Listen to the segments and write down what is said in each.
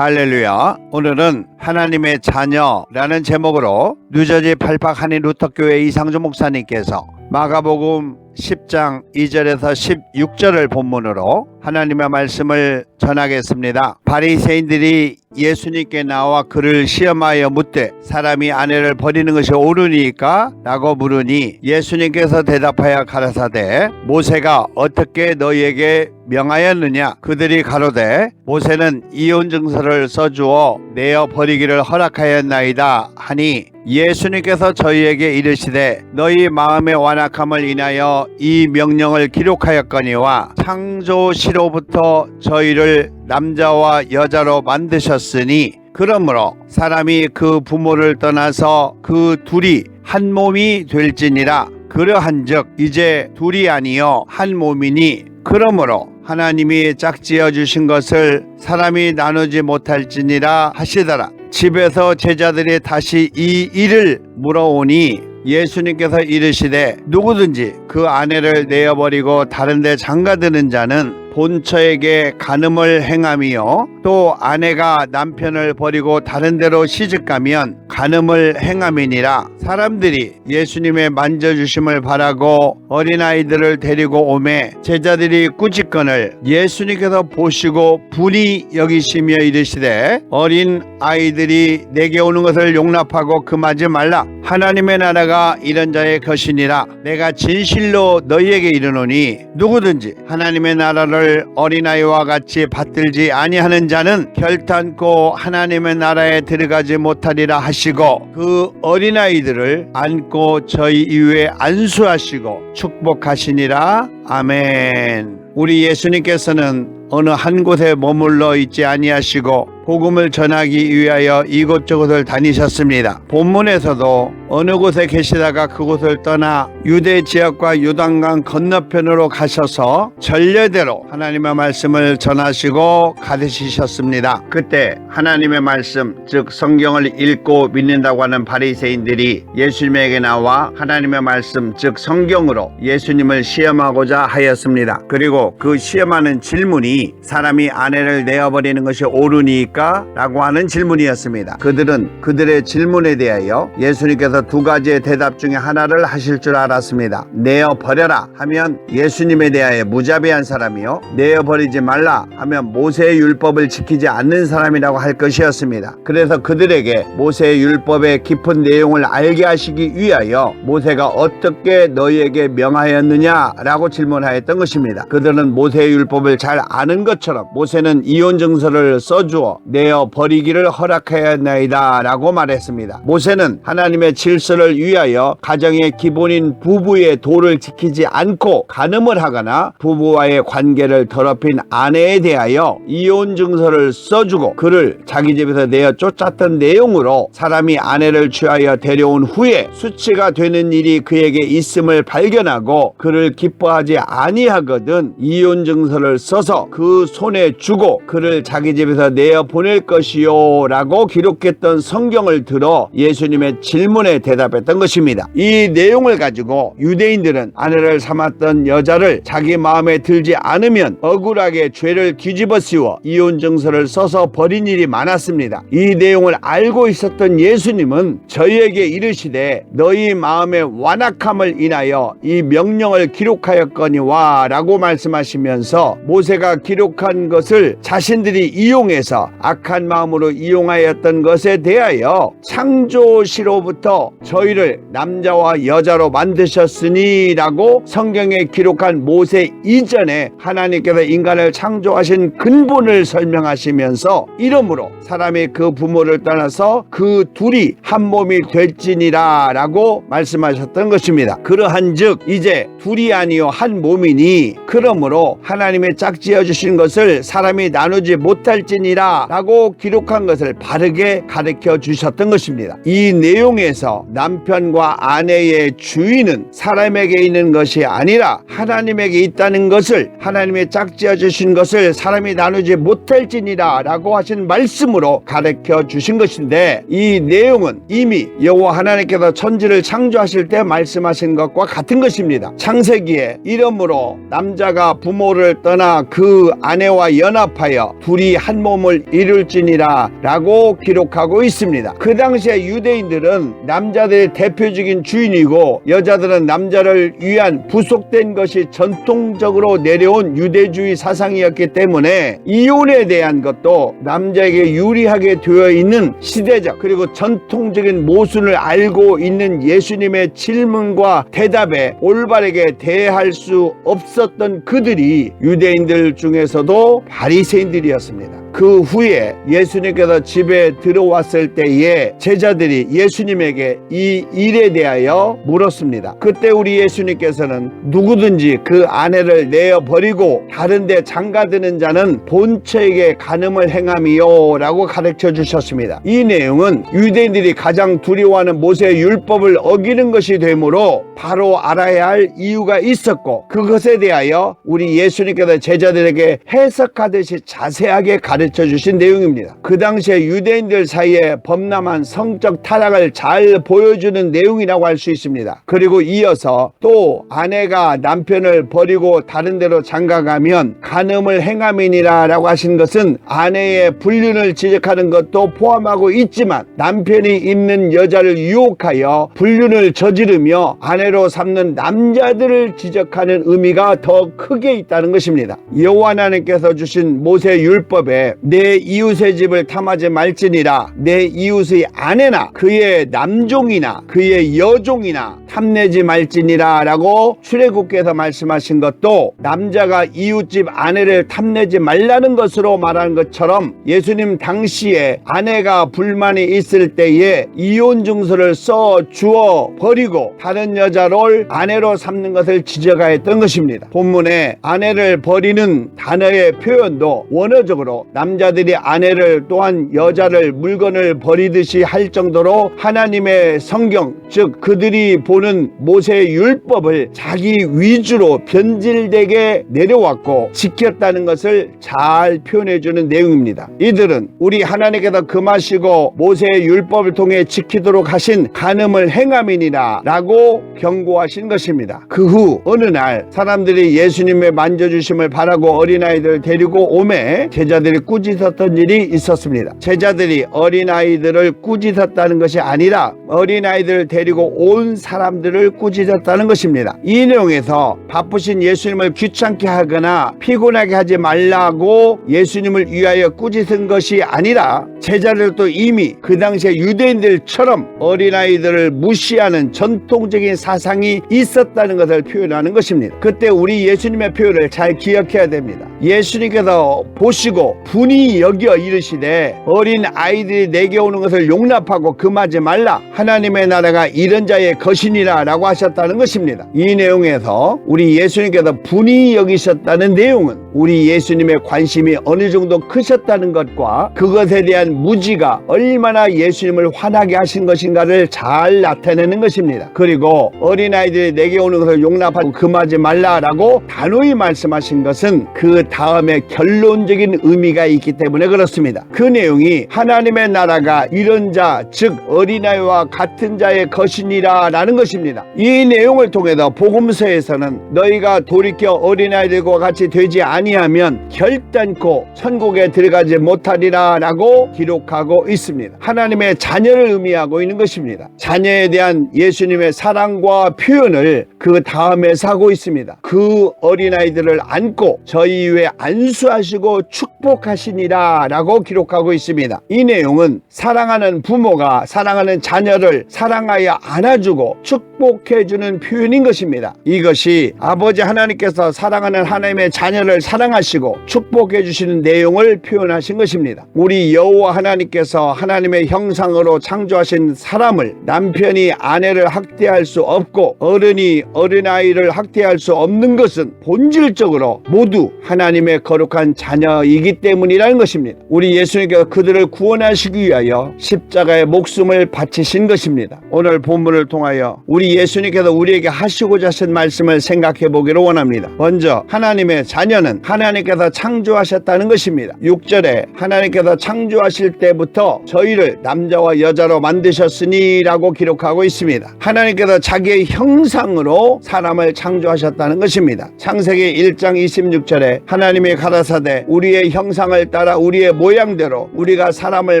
할렐루야. 오늘은 하나님의 자녀라는 제목으로 뉴저지 팔팍 한인 루터교회 이상주 목사님께서 마가복음 10장 2절에서 16절을 본문으로 하나님의 말씀을 전하겠습니다. 바리새인들이 예수님께 나와 그를 시험하여 묻되 사람이 아내를 버리는 것이 옳으니까? 라고 물으니 예수님께서 대답하여 가라사대 모세가 어떻게 너희에게 명하였느냐? 그들이 가로되 모세는 이혼 증서를 써주어 내어 버리기를 허락하였나이다 하니 예수님께서 저희에게 이르시되 너희 마음의 완악함을 인하여 이 명령을 기록하였거니와 창조시로부터 저희를 남자와 여자로 만드셨으니 그러므로 사람이 그 부모를 떠나서 그 둘이 한 몸이 될지니라. 그러한즉 이제 둘이 아니요 한 몸이니 그러므로 하나님이 짝지어 주신 것을 사람이 나누지 못할지니라 하시더라. 집에서 제자들이 다시 이 일을 물어오니 예수님께서 이르시되 누구든지 그 아내를 내어버리고 다른 데 장가드는 자는 본처에게 간음을 행함이요 또 아내가 남편을 버리고 다른 데로 시집가면 간음을 행함이니라. 사람들이 예수님의 만져주심을 바라고 어린아이들을 데리고 오매 제자들이 꾸짖거늘 예수님께서 보시고 분이 여기시며 이르시되 어린 아이들이 내게 오는 것을 용납하고 금하지 말라. 하나님의 나라가 이런 자의 것이니라. 내가 진실로 너희에게 이르노니 누구든지 하나님의 나라를 어린아이와 같이 받들지 아니하는 자는 결탄코 하나님의 나라에 들어가지 못하리라 하시고 그 어린아이들을 안고 저희 이후에 안수하시고 축복하시니라. 아멘. 우리 예수님께서는 어느 한 곳에 머물러 있지 아니하시고 복음을 전하기 위하여 이곳저곳을 다니셨습니다. 본문에서도 어느 곳에 계시다가 그곳을 떠나 유대 지역과 요단강 건너편으로 가셔서 전례대로 하나님의 말씀을 전하시고 가르치셨습니다. 그때 하나님의 말씀 즉 성경을 읽고 믿는다고 하는 바리새인들이 예수님에게 나와 하나님의 말씀 즉 성경으로 예수님을 시험하고자 하였습니다. 그리고 그 시험하는 질문이 사람이 아내를 내어버리는 것이 옳으니까? 라고 하는 질문이었습니다. 그들은 그들의 질문에 대하여 예수님께서 두 가지의 대답 중에 하나를 하실 줄 알았습니다. 내어버려라 하면 예수님에 대하여 무자비한 사람이요 내어버리지 말라 하면 모세의 율법을 지키지 않는 사람이라고 할 것이었습니다. 그래서 그들에게 모세의 율법의 깊은 내용을 알게 하시기 위하여 모세가 어떻게 너희에게 명하였느냐 라고 질문하였던 것입니다. 그들은 모세의 율법을 잘 아는 것처럼 모세는 이혼 증서를 써주어 내어 버리기를 허락하였나이다 라고 말했습니다. 모세는 하나님의 질서를 위하여 가정의 기본인 부부의 도를 지키지 않고 간음을 하거나 부부와의 관계를 더럽힌 아내에 대하여 이혼 증서를 써주고 그를 자기 집에서 내어 쫓았던 내용으로 사람이 아내를 취하여 데려온 후에 수치가 되는 일이 그에게 있음을 발견하고 그를 기뻐하지 아니하거든 이혼 증서를 써서 그 손에 주고 그를 자기 집에서 내어 보낼 것이요 라고 기록했던 성경을 들어 예수님의 질문에 대답했던 것입니다. 이 내용을 가지고 유대인들은 아내를 삼았던 여자를 자기 마음에 들지 않으면 억울하게 죄를 뒤집어 씌워 이혼 증서를 써서 버린 일이 많았습니다. 이 내용을 알고 있었던 예수님은 저희에게 이르시되 너희 마음의 완악함을 인하여 이 명령을 기록하였거니와 라고 말씀하시면서 모세가 기록한 것을 자신들이 이용해서 악한 마음으로 이용하였던 것에 대하여 창조시로부터 저희를 남자와 여자로 만드셨으니 라고 성경에 기록한 모세 이전에 하나님께서 인간을 창조하신 근본을 설명하시면서 이러므로 사람이 그 부모를 떠나서 그 둘이 한 몸이 될지니라 라고 말씀하셨던 것입니다. 그러한즉 이제 둘이 아니요 한 몸이니 그러므로 하나님의 짝지어 주신 것을 사람이 나누지 못할지니라 라고 기록한 것을 바르게 가르쳐 주셨던 것입니다. 이 내용에서 남편과 아내의 주인은 사람에게 있는 것이 아니라 하나님에게 있다는 것을 하나님의 짝지어 주신 것을 사람이 나누지 못할지니라 라고 하신 말씀으로 가르쳐 주신 것인데 이 내용은 이미 여호와 하나님께서 천지를 창조하실 때 말씀하신 것과 같은 것입니다. 창세기에 이러므로 남자가 부모를 떠나 그 아내와 연합하여 둘이 한 몸을 이룰지니라 라고 기록하고 있습니다. 그 당시에 유대인들은 남자들의 대표적인 주인이고 여자들은 남자를 위한 부속된 것이 전통적으로 내려온 유대주의 사상이었기 때문에 이혼에 대한 것도 남자에게 유리하게 되어 있는 시대적 그리고 전통적인 모순을 알고 있는 예수님의 질문과 대답에 올바르게 대할 수 없었던 그들이 유대인들 중에서도 바리새인들이었습니다. 그 후에 예수님께서 집에 들어왔을 때에 제자들이 예수님에게 이 일에 대하여 물었습니다. 그때 우리 예수님께서는 누구든지 그 아내를 내어버리고 다른 데 장가드는 자는 본처에게 간음을 행함이요 라고 가르쳐 주셨습니다. 이 내용은 유대인들이 가장 두려워하는 모세의 율법을 어기는 것이 되므로 바로 알아야 할 이유가 있었고 그것에 대하여 우리 예수님께서 제자들에게 해석하듯이 자세하게 가르쳐 주신 내용입니다. 그 당시에 유대인들 사이에 범람한 성적 타락을 잘 보여주는 내용이라고 할 수 있습니다. 그리고 이어서 또 아내가 남편을 버리고 다른 데로 장가가면 간음을 행함이니라 라고 하신 것은 아내의 불륜을 지적하는 것도 포함하고 있지만 남편이 있는 여자를 유혹하여 불륜을 저지르며 아내로 삼는 남자들을 지적하는 의미가 더 크게 있다는 것입니다. 여호와 하나님께서 주신 모세 율법에 내 이웃의 집을 탐하지 말지니라 내 이웃의 아내나 그의 남종이나 그의 여종이나 탐내지 말지니라 라고 출애굽께서 말씀하신 것도 남자가 이웃집 아내를 탐내지 말라는 것으로 말하는 것처럼 예수님 당시에 아내가 불만이 있을 때에 이혼 증서를 써 주어 버리고 다른 여자를 아내로 삼는 것을 지적하였던 것입니다. 본문에 아내를 버리는 단어의 표현도 원어적으로 남자들이 아내를 또한 여자를 물건을 버리듯이 할 정도로 하나님의 성경 즉 그들이 보는 모세의 율법을 자기 위주로 변질되게 내려왔고 지켰다는 것을 잘 표현해주는 내용입니다. 이들은 우리 하나님께서 금하시고 모세의 율법을 통해 지키도록 하신 간음을 행함이니라 라고 경고하신 것입니다. 그 후 어느 날 사람들이 예수님의 만져주심을 바라고 어린아이들을 데리고 오매 제자들이 꾸짖었던 일이 있었습니다. 제자들이 어린아이들을 꾸짖었다는 것이 아니라 어린아이들을 데리고 온 사람들을 꾸짖었다는 것입니다. 이 내용에서 바쁘신 예수님을 귀찮게 하거나 피곤하게 하지 말라고 예수님을 위하여 꾸짖은 것이 아니라 제자들도 이미 그 당시에 유대인들처럼 어린아이들을 무시하는 전통적인 사상이 있었다는 것을 표현하는 것입니다. 그때 우리 예수님의 표현을 잘 기억해야 됩니다. 예수님께서 보시고 분이 여겨 이르시되 어린 아이들이 내게 오는 것을 용납하고 금하지 말라 하나님의 나라가 이런 자의 것이니라 라고 하셨다는 것입니다. 이 내용에서 우리 예수님께서 분이 여기셨다는 내용은 우리 예수님의 관심이 어느 정도 크셨다는 것과 그것에 대한 무지가 얼마나 예수님을 화나게 하신 것인가를 잘 나타내는 것입니다. 그리고 어린아이들이 내게 오는 것을 용납하고 금하지 말라라고 단호히 말씀하신 것은 그 다음에 결론적인 의미가 있기 때문에 그렇습니다. 그 내용이 하나님의 나라가 이런 자 즉 어린아이와 같은 자의 것이니라 라는 것입니다. 이 내용을 통해서 복음서에서는 너희가 돌이켜 어린아이들과 같이 되지 아니하면 결단코 천국에 들어가지 못하리라 라고 기록하고 있습니다. 하나님의 자녀를 의미하고 있는 것입니다. 자녀에 대한 예수님의 사랑과 표현을 그 다음에 하고 있습니다. 그 어린아이들을 안고 저희 위에 안수하시고 축복하시니라 라고 기록하고 있습니다. 이 내용은 사랑하는 부모가 사랑하는 자녀를 사랑하여 안아주고 축복해주는 표현인 것입니다. 이것이 아버지 하나님께서 사랑하는 하나님의 자녀를 사랑하시고 축복해 주시는 내용을 표현하신 것입니다. 우리 여호와 하나님께서 하나님의 형상으로 창조하신 사람을 남편이 아내를 학대할 수 없고 어른이 어린아이를 학대할 수 없는 것은 본질적으로 모두 하나님의 거룩한 자녀이기 때문이라는 것입니다. 우리 예수님께서 그들을 구원하시기 위하여 십자가의 목숨을 바치신 것입니다. 오늘 본문을 통하여 우리 예수님께서 우리에게 하시고자 하신 말씀을 생각해 보기를 원합니다. 먼저 하나님의 자녀는 하나님께서 창조하셨다는 것입니다. 6절에 하나님께서 창조하실 때부터 저희를 남자와 여자로 만드셨으니 라고 기록하고 있습니다. 하나님께서 자기의 형상으로 사람을 창조하셨다는 것입니다. 창세기 1장 26절에 하나님이 가라사대 우리의 형상을 말 따라 우리의 모양대로 우리가 사람을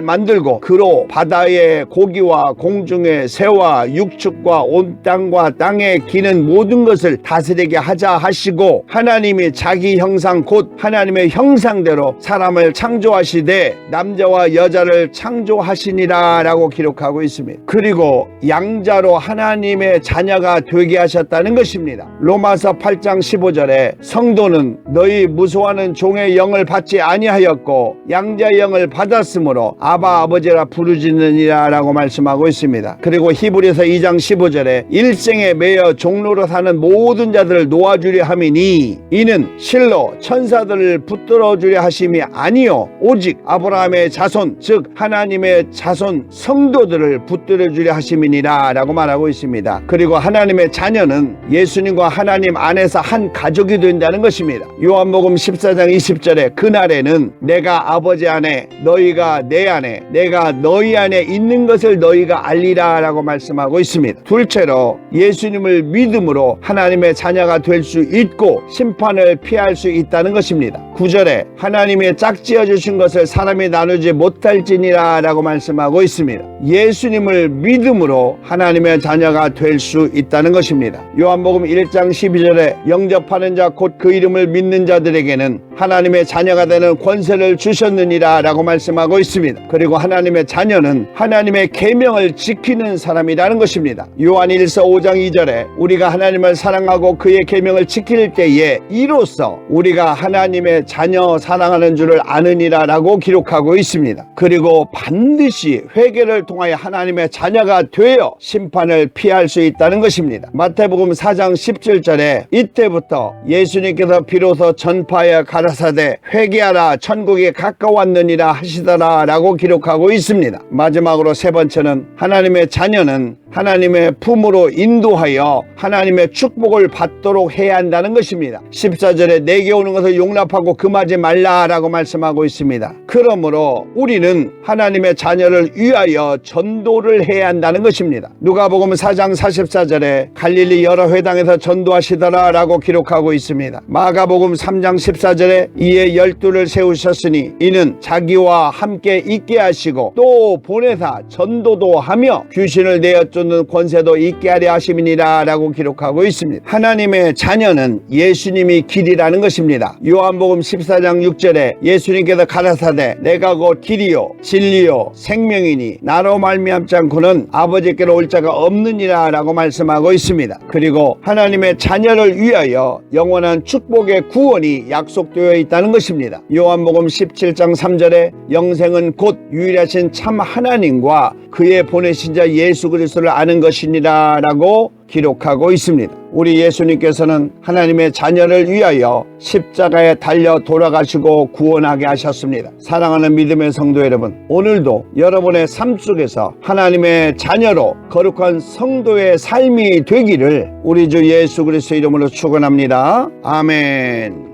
만들고 그로 바다의 고기와 공중의 새와 육축과 온 땅과 땅에 기는 모든 것을 다스리게 하자 하시고, 하나님이 자기 형상 곧 하나님의 형상대로 사람을 창조하시되 남자와 여자를 창조하시니라 라고 기록하고 있습니다. 그리고 양자로 하나님의 자녀가 되게 하셨다는 것입니다. 로마서 8장 15절에 성도는 너희 무소하는 종의 영을 받지 아니하였고 양자의 영을 받았으므로 아바 아버지라 부르짖느니라 라고 말씀하고 있습니다. 그리고 히브리서 2장 15절에 일생에 매여 종로로 사는 모든 자들을 놓아주려 함이니 이는 실로 천사들을 붙들어 주려 하심이 아니요 오직 아브라함의 자손 즉 하나님의 자손 성도들을 붙들어 주려 하심이니라 라고 말하고 있습니다. 그리고 하나님의 자녀는 예수님과 하나님 안에서 한 가족이 된다는 것입니다. 요한복음 14장 20절에 그날에는 내가 아버지 안에 너희가 내 안에 내가 너희 안에 있는 것을 너희가 알리라 라고 말씀하고 있습니다. 둘째로 예수님을 믿음으로 하나님의 자녀가 될 수 있고 심판을 피할 수 있다는 것입니다. 9절에 하나님의 짝지어 주신 것을 사람이 나누지 못할지니라 라고 말씀하고 있습니다. 예수님을 믿음으로 하나님의 자녀가 될 수 있다는 것입니다. 요한복음 1장 12절에 영접하는 자 곧 그 이름을 믿는 자들에게는 하나님의 자녀가 되는 권세를 주셨느니라 라고 말씀하고 있습니다. 그리고 하나님의 자녀는 하나님의 계명을 지키는 사람이라는 것입니다. 요한일서 5장 2절에 우리가 하나님을 사랑하고 그의 계명을 지킬 때에 이로써 우리가 하나님의 자녀 사랑하는 줄을 아느니라 라고 기록하고 있습니다. 그리고 반드시 회개를 통하여 하나님의 자녀가 되어 심판을 피할 수 있다는 것입니다. 마태복음 4장 17절에 이때부터 예수님께서 비로소 전파하여 가라사대 회개하라 천국이 가까웠느니라 하시더라 라고 기록하고 있습니다. 마지막으로 세 번째는 하나님의 자녀는 하나님의 품으로 인도하여 하나님의 축복을 받도록 해야 한다는 것입니다. 14절에 내게 오는 것을 용납하고 금하지 말라라고 말씀하고 있습니다. 그러므로 우리는 하나님의 자녀를 위하여 전도를 해야 한다는 것입니다. 누가복음 4장 44절에 갈릴리 여러 회당에서 전도하시더라 라고 기록하고 있습니다. 마가복음 3장 14절에 이에 12를 세우셨으니 이는 자기와 함께 있게 하시고 또 보내사 전도도 하며 귀신을 내어 쫓는 권세도 있게 하려 하심이니라 라고 기록하고 있습니다. 하나님의 자녀는 예수님이 길이라는 것입니다. 요한복음 14장 6절에 예수님께서 가라사대 내가 곧 길이요 진리요 생명이니 나로 말미암지 않고는 아버지께로 올 자가 없느니라 라고 말씀하고 있습니다. 그리고 하나님의 자녀를 위하여 영원한 축복의 구원이 약속되어 있다는 것입니다. 요한복음 17장 3절에 영생은 곧 유일하신 참 하나님과 그의 보내신 자 예수 그리스도를 아는 것이니라 라고 기록하고 있습니다. 우리 예수님께서는 하나님의 자녀를 위하여 십자가에 달려 돌아가시고 구원하게 하셨습니다. 사랑하는 믿음의 성도 여러분, 오늘도 여러분의 삶 속에서 하나님의 자녀로 거룩한 성도의 삶이 되기를 우리 주 예수 그리스도 이름으로 축원합니다. 아멘.